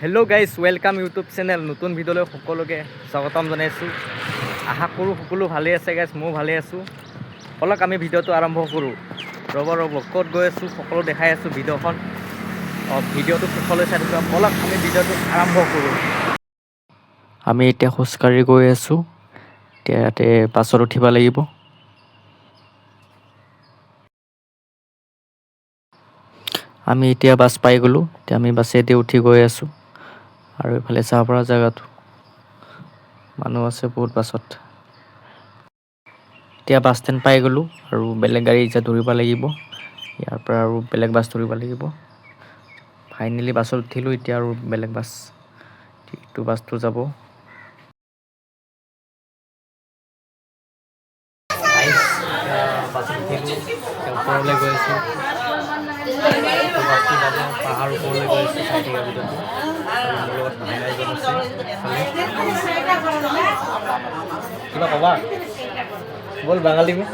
Hello' guys welcome YouTube channel নতুন ভিডিঅ'লৈ সকলোকে স্বাগতম জনাইছোঁ। আশা কৰোঁ সকলো ভালেই আছে গাইজ, ময়ো ভালেই আছোঁ। ব'লক আমি ভিডিঅ'টো আৰম্ভ কৰোঁ। ৰ'ব ক'ত গৈ আছোঁ সকলো দেখাই আছোঁ ভিডিঅ'খন। ভিডিঅ'টো শেষলৈ চাই থাকিব। ব'লক আমি ভিডিঅ'টো আৰম্ভ কৰোঁ। আমি এতিয়া খোজকাঢ়ি গৈ আছোঁ। এতিয়া ইয়াতে বাছত উঠিব লাগিব। আমি এতিয়া বাছ পাই গ'লোঁ। এতিয়া আমি বাছেদি উঠি গৈ আছোঁ। আৰু এইফালে চাহ পৰা জেগাটো মানুহ আছে বহুত বাছত। এতিয়া বাছ ষ্টেণ্ড পাই গ'লোঁ আৰু বেলেগ গাড়ী এতিয়া ধৰিব লাগিব। ইয়াৰ পৰা আৰু বেলেগ বাছ ধৰিব লাগিব। ফাইনেলি বাছত উঠিলোঁ। এতিয়া আৰু বেলেগ বাছ, ইটো বাছটো যাব। বাছত উঠিলোঁ, ওপৰলৈ গৈ আছোঁ। বাছটো যাব, পাহাৰ ওপৰলৈ গৈ আছোঁ। চাই থকা ভিডিঅ'টো আৰু মোৰ লগত ভাই এজন আছে। কিবা ক'বা? বল বাঙালী মে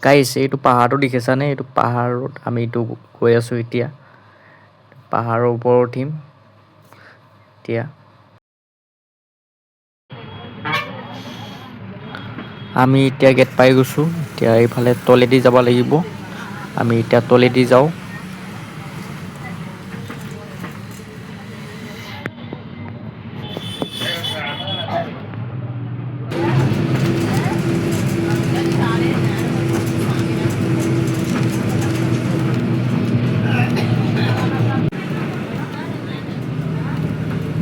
গাইছ, এইটো পাহাৰটো দেখিছানে? এইটো পাহাৰত আমি গৈ আছোঁ এতিয়া। পাহাৰৰ ওপৰত উঠিম এতিয়া। আমি এতিয়া গেট পাই গৈছোঁ। এতিয়া এইফালে তলেদি যাব লাগিব। আমি এতিয়া তলেদি যাওঁ।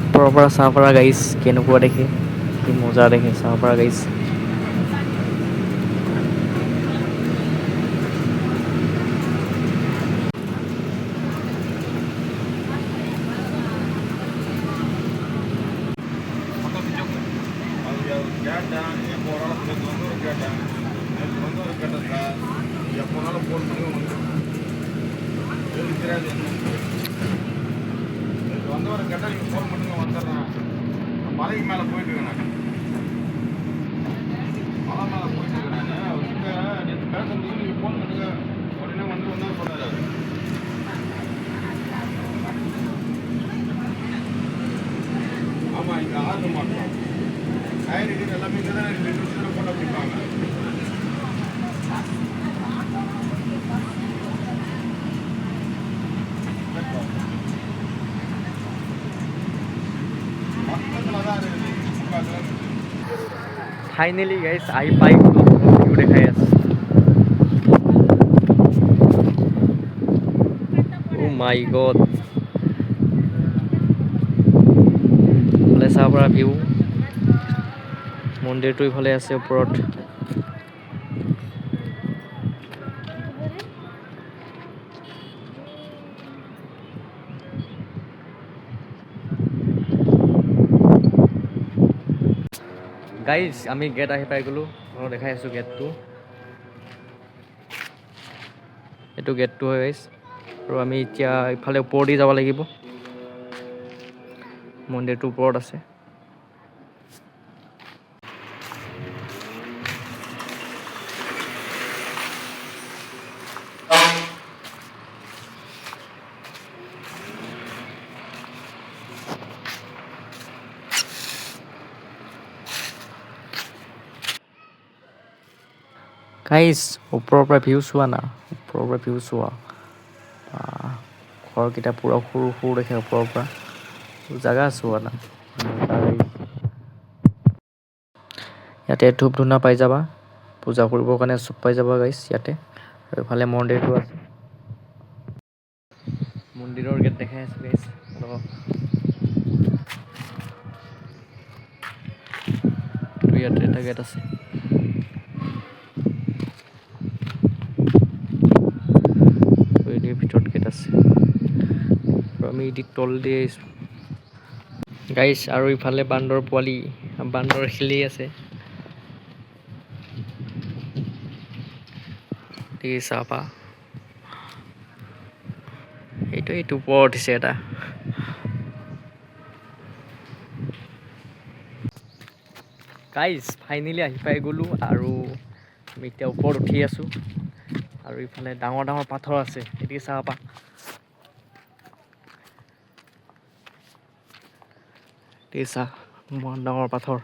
ওপৰৰ পৰা চাব পৰা গাইছ, কেনেকুৱা দেখে, কি মজা দেখে চাব পৰা গাইছ। மலைக்கு மேலே போயிட்டு இருக்கேன். மலை மேலே போயிட்டு இருக்கிறேன். அவர்கிட்ட நேற்று பேசுறதுக்கு நீங்கள் ஃபோன் பண்ணுங்க, உடனே வந்து சொன்னார். ஆமாம், இங்கே ஆர்டர் மாட்டோம். காய்கறி எல்லாமே இங்கே தான் 2 நிமிஷத்தில் போட்டு பிடிப்பாங்க. ফাইনেলি গাইছ আহি পাই গ'লোঁ। ভিউ দেখাই আছে। অ' মাই গড, ইফালে চাব পৰা ভিউ। মন্দিৰটো ইফালে আছে ওপৰত। গাইজ আমি গেট আহি পাই গ'লোঁ। মই দেখাই আছোঁ গেটটো। এইটো গেটটো হয় গাইজ। আৰু আমি এতিয়া ইফালে ওপৰেদি যাব লাগিব। মন্দিৰটো ওপৰত আছে। গাইজ ওপৰৰ পৰা ভিউ চোৱা না, ওপৰৰ পৰা ভিউ চোৱা। ঘৰকেইটা পূৰা সৰু সৰু দেখে ওপৰৰ পৰা। জেগা চোৱা না। ইয়াতে ধূপ ধূনা পাই যাবা, পূজা কৰিবৰ কাৰণে চব পাই যাবা গাইজ ইয়াতে। আৰু এইফালে মন্দিৰটো আছে। মন্দিৰৰ গেট দেখাই আছোঁ গাইজ। ইয়াতে এটা গেট আছে। ভিতৰত গেট আছে। আৰু আমি তল দি আহিছোঁ গাইজ। আৰু ইফালে বান্দৰ পোৱালি, বান্দৰ খেলি আছে। চাপা এইটো ওপৰত উঠিছে এটা। গাইজ ফাইনেলি আহি পাই গ'লোঁ। আৰু আমি এতিয়া ওপৰত উঠি আছোঁ। আৰু ইফালে ডাঙৰ ডাঙৰ পাথৰ আছে, এদিকে চাব পা। এদিকে চা, ইমান ডাঙৰ পাথৰ।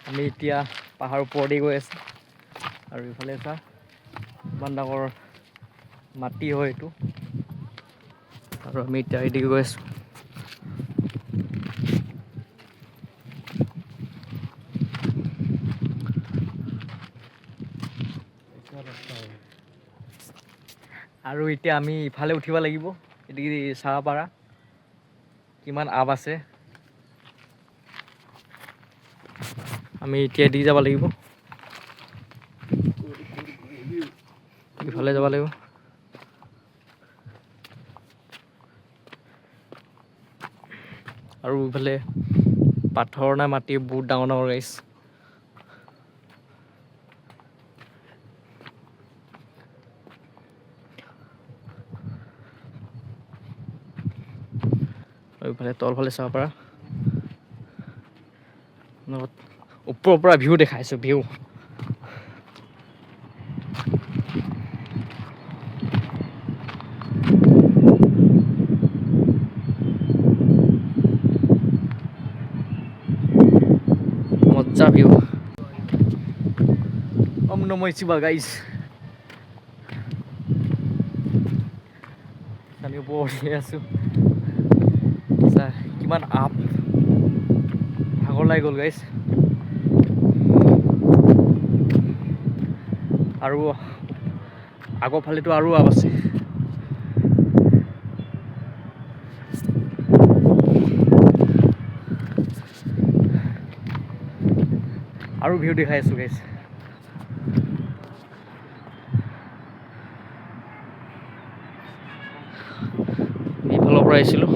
আমি এতিয়া পাহাৰৰ ওপৰেদি গৈ আছোঁ আৰু ইফালে চা ইমান ডাঙৰ মাটি হয় এইটো আৰু আমি এতিয়া এদিকে গৈ আছোঁ। আৰু এতিয়া আমি ইফালে উঠিব লাগিব, এদিকে চাব পাৰা কিমান আপ আছে। আমি এতিয়া এদিকে যাব লাগিব, ইফালে যাব লাগিব। আৰু ইফালে পাথৰ নাই মাটি বহুত ডাঙৰ ডাঙৰ গাইছ। আৰু ইফালে তলফালে চাব পাৰা, ওপৰৰ পৰা ভিউ দেখাইছোঁ, ভিউ। মজা ভিউ। ওম নমঃ শিৱায় গাইছ। আমি ওপৰতে আছোঁ, চা কিমান আপ, ভাগৰ লাগি গ'ল গাইছ। আৰু আগৰ ফালেতো আৰু আপ আছে। আৰু ভিউ দেখাই আছোঁ গাইছ। এইফালৰ পৰা আহিছিলোঁ,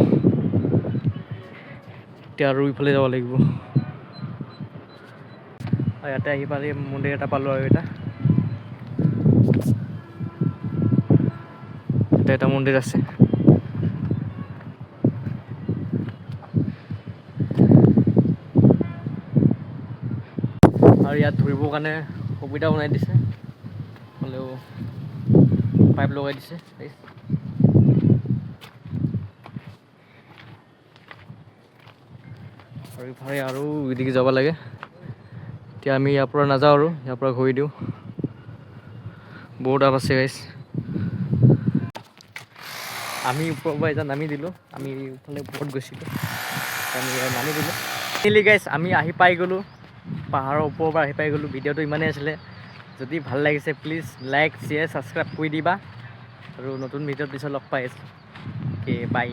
এতিয়া আৰু ইফালে যাব লাগিব। আৰু ইয়াতে আহি পালি মন্দিৰ এটা পালোঁ আৰু ইয়াতে এটা মন্দিৰ আছে। আৰু ইয়াত ধৰিবৰ কাৰণে সুবিধা বনাই দিছে, হ'লেও পাইপ লগাই দিছে। আৰু ইফালে আৰু এদিকে যাব লাগে। এতিয়া আমি ইয়াৰ পৰা নাযাওঁ আৰু ইয়াৰ পৰা ঘূৰি দিওঁ, বহুত আপ আছে গাইছ। আমি ওপৰৰ পৰা এতিয়া নামি দিলোঁ, আমি ইফালে ওপৰত গৈছিলোঁ, আমি নামি দিলোঁ। ফাইনেলি গাইছ আমি আহি পাই গ'লোঁ, পাহাৰৰ ওপৰৰ পৰা আহি পাই গ'লোঁ। ভিডিঅ'টো ইমানেই আছিলে, যদি ভাল লাগিছে প্লিজ লাইক শ্বেয়াৰ ছাবস্ক্ৰাইব কৰি দিবা, আৰু নতুন ভিডিঅ'ৰ পিছত লগ পাই আছোঁ। Okay bye.